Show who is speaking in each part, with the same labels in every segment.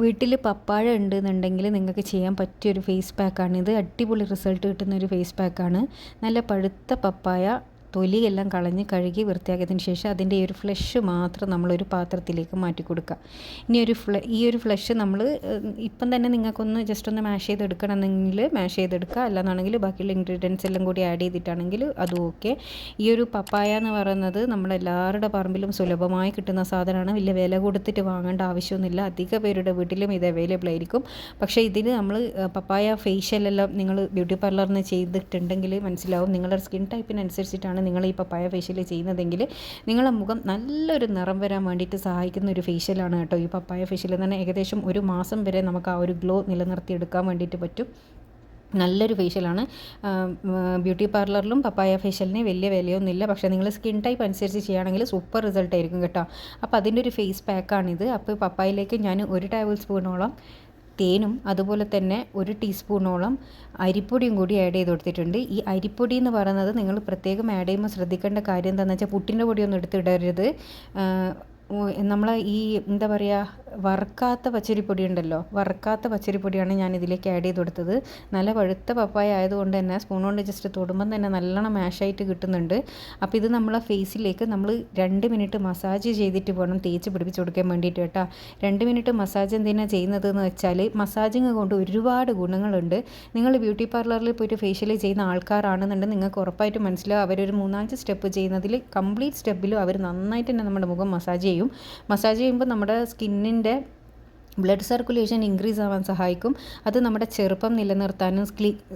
Speaker 1: വീട്ടിൽ പപ്പായ ഉണ്ടെന്നുണ്ടെങ്കിൽ നിങ്ങൾക്ക് ചെയ്യാൻ പറ്റിയൊരു ഫേസ് പാക്കാണിത്. അടിപൊളി റിസൾട്ട് കിട്ടുന്ന ഒരു ഫേസ് പാക്കാണ്. നല്ല പഴുത്ത പപ്പായ തൊലിയെല്ലാം കളഞ്ഞ് കഴുകി വൃത്തിയാക്കിയതിന് ശേഷം അതിൻ്റെ ഈ ഒരു ഫ്ലഷ് മാത്രം നമ്മളൊരു പാത്രത്തിലേക്ക് മാറ്റി കൊടുക്കുക. ഇനി ഈ ഒരു ഫ്ലഷ് നമ്മൾ ഇപ്പം തന്നെ നിങ്ങൾക്കൊന്ന് ജസ്റ്റ് ഒന്ന് മാഷ് ചെയ്തെടുക്കണമെങ്കിൽ മാഷ് ചെയ്തെടുക്കുക. അല്ലാന്നാണെങ്കിൽ ബാക്കിയുള്ള ഇൻഗ്രീഡിയൻസ് എല്ലാം കൂടി ആഡ് ചെയ്തിട്ടാണെങ്കിൽ അതും ഓക്കെ. ഈ ഒരു പപ്പായ എന്ന് പറയുന്നത് നമ്മളെല്ലാവരുടെ പറമ്പിലും സുലഭമായി കിട്ടുന്ന സാധനമാണ്. വലിയ വില കൊടുത്തിട്ട് വാങ്ങേണ്ട ആവശ്യമൊന്നുമില്ല. അധിക പേരുടെ വീട്ടിലും ഇത് അവൈലബിൾ ആയിരിക്കും. പക്ഷേ ഇതിന് നമ്മൾ പപ്പായ ഫേഷ്യലെല്ലാം നിങ്ങൾ ബ്യൂട്ടി പാർലറിൽ നിന്ന് ചെയ്തിട്ടുണ്ടെങ്കിൽ മനസ്സിലാവും, നിങ്ങളുടെ സ്കിൻ ടൈപ്പിനനുസരിച്ചിട്ടാണ് നിങ്ങൾ ഈ പപ്പായ ഫേഷ്യൽ ചെയ്യുന്നതെങ്കിൽ നിങ്ങളുടെ മുഖം നല്ലൊരു നിറം വരാൻ വേണ്ടിയിട്ട് സഹായിക്കുന്ന ഒരു ഫേഷ്യലാണ് കേട്ടോ ഈ പപ്പായ ഫേഷ്യൽ എന്ന് പറഞ്ഞാൽ. ഏകദേശം ഒരു മാസം വരെ നമുക്ക് ആ ഒരു ഗ്ലോ നിലനിർത്തിയെടുക്കാൻ വേണ്ടിയിട്ട് പറ്റും. നല്ലൊരു ഫേഷ്യലാണ്. ബ്യൂട്ടി പാർലറിലും പപ്പായ ഫേഷ്യലിന് വലിയ വിലയൊന്നുമില്ല. പക്ഷേ നിങ്ങൾ സ്കിൻ ടൈപ്പ് അനുസരിച്ച് ചെയ്യുകയാണെങ്കിൽ സൂപ്പർ റിസൾട്ട് ആയിരിക്കും കേട്ടോ. അപ്പോൾ അതിൻ്റെ ഒരു ഫേസ് പാക്കാണിത്. അപ്പോൾ പപ്പായയിലേക്ക് ഞാൻ 1 ടേബിൾ സ്പൂണോളം തേനും അതുപോലെ തന്നെ 1 ടീസ്പൂണോളം അരിപ്പൊടിയും കൂടി ആഡ് ചെയ്ത് കൊടുത്തിട്ടുണ്ട്. ഈ അരിപ്പൊടി എന്ന് പറയുന്നത് നിങ്ങൾ പ്രത്യേകം ആഡ് ചെയ്യുമ്പോൾ ശ്രദ്ധിക്കേണ്ട കാര്യം എന്താണെന്ന് വെച്ചാൽ പുട്ടിൻ്റെ പൊടിയൊന്നും എടുത്തിടരുത്. നമ്മൾ ഈ എന്താ പറയുക, വറുക്കാത്ത പച്ചരിപ്പൊടി ഉണ്ടല്ലോ, വറുക്കാത്ത പച്ചരിപ്പൊടിയാണ് ഞാൻ ഇതിലേക്ക് ആഡ് ചെയ്ത് കൊടുത്തത്. നല്ല പഴുത്ത പപ്പായ ആയതുകൊണ്ട് തന്നെ സ്പൂൺ കൊണ്ട് ജസ്റ്റ് തൊടുമ്പം തന്നെ നല്ലോണം മാഷായിട്ട് കിട്ടുന്നുണ്ട്. അപ്പോൾ ഇത് നമ്മളെ ഫേസിലേക്ക് നമ്മൾ 2 മിനിറ്റ് മസാജ് ചെയ്തിട്ട് വേണം തേച്ച് പിടിപ്പിച്ച് കൊടുക്കാൻ വേണ്ടിയിട്ട് കേട്ടോ. 2 മിനിറ്റ് മസാജ് എന്തിനാണ് ചെയ്യുന്നതെന്ന് വെച്ചാൽ മസാജിങ് കൊണ്ട് ഒരുപാട് ഗുണങ്ങളുണ്ട്. നിങ്ങൾ ബ്യൂട്ടി പാർലറിൽ പോയിട്ട് ഫേഷ്യൽ ചെയ്യുന്ന ആൾക്കാരാണെന്നുണ്ടെങ്കിൽ നിങ്ങൾക്ക് ഉറപ്പായിട്ട് മനസ്സിലാവും, അവരൊരു 3-5 സ്റ്റെപ്പ് ചെയ്യുന്നതിൽ കംപ്ലീറ്റ് സ്റ്റെപ്പിലും അവർ നന്നായിട്ട് തന്നെ നമ്മുടെ മുഖം മസാജ് ചെയ്യും. മസാജ് ചെയ്യുമ്പോൾ നമ്മുടെ സ്കിന്നിൻ്റെ ബ്ലഡ് സർക്കുലേഷൻ ഇൻക്രീസ് ആവാൻ സഹായിക്കും. അത് നമ്മുടെ ചെറുപ്പം നിലനിർത്താനും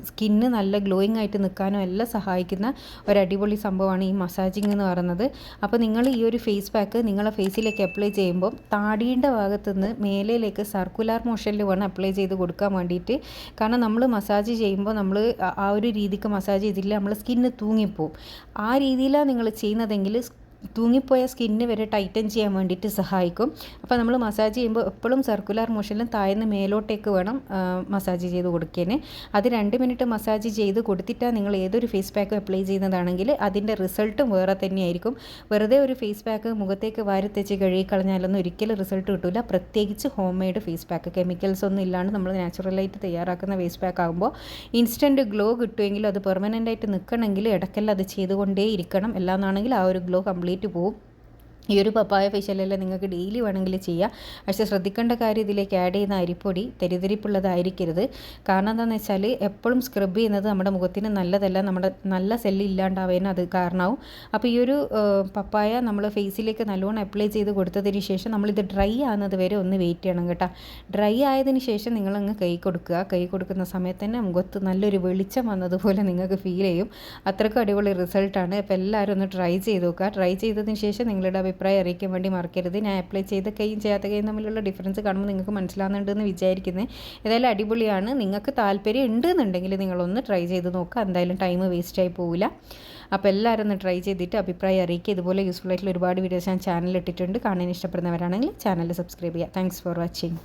Speaker 1: സ്കിന്ന് നല്ല ഗ്ലോയിങ് ആയിട്ട് നിൽക്കാനും എല്ലാം സഹായിക്കുന്ന ഒരു അടിപൊളി സംഭവമാണ് ഈ മസാജിങ് എന്ന് പറയുന്നത്. അപ്പോൾ നിങ്ങൾ ഈ ഒരു ഫേസ് പാക്ക് നിങ്ങളെ ഫേസിലേക്ക് അപ്ലൈ ചെയ്യുമ്പോൾ താടിയുടെ ഭാഗത്തുനിന്ന് മേലേലേക്ക് സർക്കുലർ മോഷനിൽ വേണം അപ്ലൈ ചെയ്ത് കൊടുക്കാൻ വേണ്ടിയിട്ട്. കാരണം നമ്മൾ മസാജ് ചെയ്യുമ്പോൾ നമ്മൾ ആ ഒരു രീതിക്ക് മസാജ് ചെയ്തില്ല നമ്മൾ സ്കിന്ന് തൂങ്ങിപ്പോവും. ആ രീതിയിലാണ് നിങ്ങൾ ചെയ്യുന്നതെങ്കിൽ തൂങ്ങിപ്പോയ സ്കിന്ന് വരെ ടൈറ്റൻ ചെയ്യാൻ വേണ്ടിയിട്ട് സഹായിക്കും. അപ്പോൾ നമ്മൾ മസാജ് ചെയ്യുമ്പോൾ എപ്പോഴും സർക്കുലർ മോഷനിലും താഴ്ന്ന് മേലോട്ടേക്ക് വേണം മസാജ് ചെയ്ത് കൊടുക്കാൻ. അത് 2 മിനിറ്റ് മസാജ് ചെയ്ത് കൊടുത്തിട്ടാണ് നിങ്ങൾ ഏതൊരു ഫേസ് പാക്ക് അപ്ലൈ ചെയ്യുന്നതാണെങ്കിൽ അതിൻ്റെ റിസൾട്ടും വേറെ തന്നെയായിരിക്കും. വെറുതെ ഒരു ഫേസ് പാക്ക് മുഖത്തേക്ക് വാരിത്തെച്ച് കഴുകിക്കളഞ്ഞാലൊന്നും ഒരിക്കലും റിസൾട്ട് കിട്ടില്ല. പ്രത്യേകിച്ച് home made face pack, chemicals ഒന്നും ഇല്ലാണ്ട് നമ്മൾ നാച്ചുറലായിട്ട് തയ്യാറാക്കുന്ന ഫേസ് പാക്ക് ആകുമ്പോൾ ഇൻസ്റ്റൻറ്റ് ഗ്ലോ കിട്ടുമെങ്കിലും അത് പെർമനൻ്റ് ആയിട്ട് നിൽക്കണമെങ്കിൽ ഇടയ്ക്കെല്ലാം അത് ചെയ്തുകൊണ്ടേ ഇരിക്കണം. എല്ലാന്നാണെങ്കിൽ ആ ഒരു ഗ്ലോ കംപ്ലീറ്റ് പോവും. ഈ ഒരു പപ്പായ ഫേഷ്യലെല്ലാം നിങ്ങൾക്ക് ഡെയിലി വേണമെങ്കിൽ ചെയ്യാം. പക്ഷേ ശ്രദ്ധിക്കേണ്ട കാര്യം ഇതിലേക്ക് ആഡ് ചെയ്യുന്ന അരിപ്പൊടി തെരിതെരിപ്പുള്ളതായിരിക്കരുത്. കാരണം എന്താണെന്ന് വെച്ചാൽ എപ്പോഴും സ്ക്രബ് ചെയ്യുന്നത് നമ്മുടെ മുഖത്തിന് നല്ലതല്ല, നമ്മുടെ നല്ല സെല്ല് ഇല്ലാണ്ടാവാൻ അത് കാരണമാവും. അപ്പോൾ ഈ ഒരു പപ്പായ നമ്മൾ ഫേസിലേക്ക് നല്ലോണം അപ്ലൈ ചെയ്ത് കൊടുത്തതിന് ശേഷം നമ്മളിത് ഡ്രൈ ആകുന്നത് വരെ ഒന്ന് വെയിറ്റ് ചെയ്യണം കേട്ടോ. ഡ്രൈ ആയതിന് ശേഷം നിങ്ങളങ്ങ് കൈ കൊടുക്കുക. കൈ കൊടുക്കുന്ന സമയത്ത് തന്നെ മുഖത്ത് നല്ലൊരു വെളിച്ചം വന്നതുപോലെ നിങ്ങൾക്ക് ഫീൽ ചെയ്യും. അത്രയ്ക്കും അടിപൊളി റിസൾട്ടാണ്. അപ്പോൾ എല്ലാവരും ഒന്ന് ട്രൈ ചെയ്ത് നോക്കുക. ട്രൈ ചെയ്തതിന് ശേഷം നിങ്ങളുടെ അഭിപ്രായം അറിയിക്കാൻ വേണ്ടി മറക്കരുത്. ഞാൻ അപ്ലൈ ചെയ്ത കൈയും ചെയ്യാത്ത കൈയും തമ്മിലുള്ള ഡിഫറൻസ് കാണുമ്പോൾ നിങ്ങൾക്ക് മനസ്സിലാകുന്നുണ്ടെന്ന് വിചാരിക്കുന്നത്. ഏതായാലും അടിപൊളിയാണ്. നിങ്ങൾക്ക് താല്പര്യം ഉണ്ടെന്നുണ്ടെങ്കിൽ നിങ്ങളൊന്ന് ട്രൈ ചെയ്ത് നോക്കുക. എന്തായാലും ടൈം വേസ്റ്റായി പോവില്ല. അപ്പോൾ എല്ലാവരും ഒന്ന് ട്രൈ ചെയ്തിട്ട് അഭിപ്രായം അറിയിക്കുക. ഇതുപോലെ യൂസ്ഫുൾ ആയിട്ടുള്ള ഒരുപാട് വീഡിയോസ് ഞാൻ ചാനലിൽ ഇട്ടിട്ടുണ്ട്. കാണാൻ ഇഷ്ടപ്പെടുന്നവരാണെങ്കിൽ ചാനൽ സബ്സ്ക്രൈബ് ചെയ്യുക. Thanks for watching.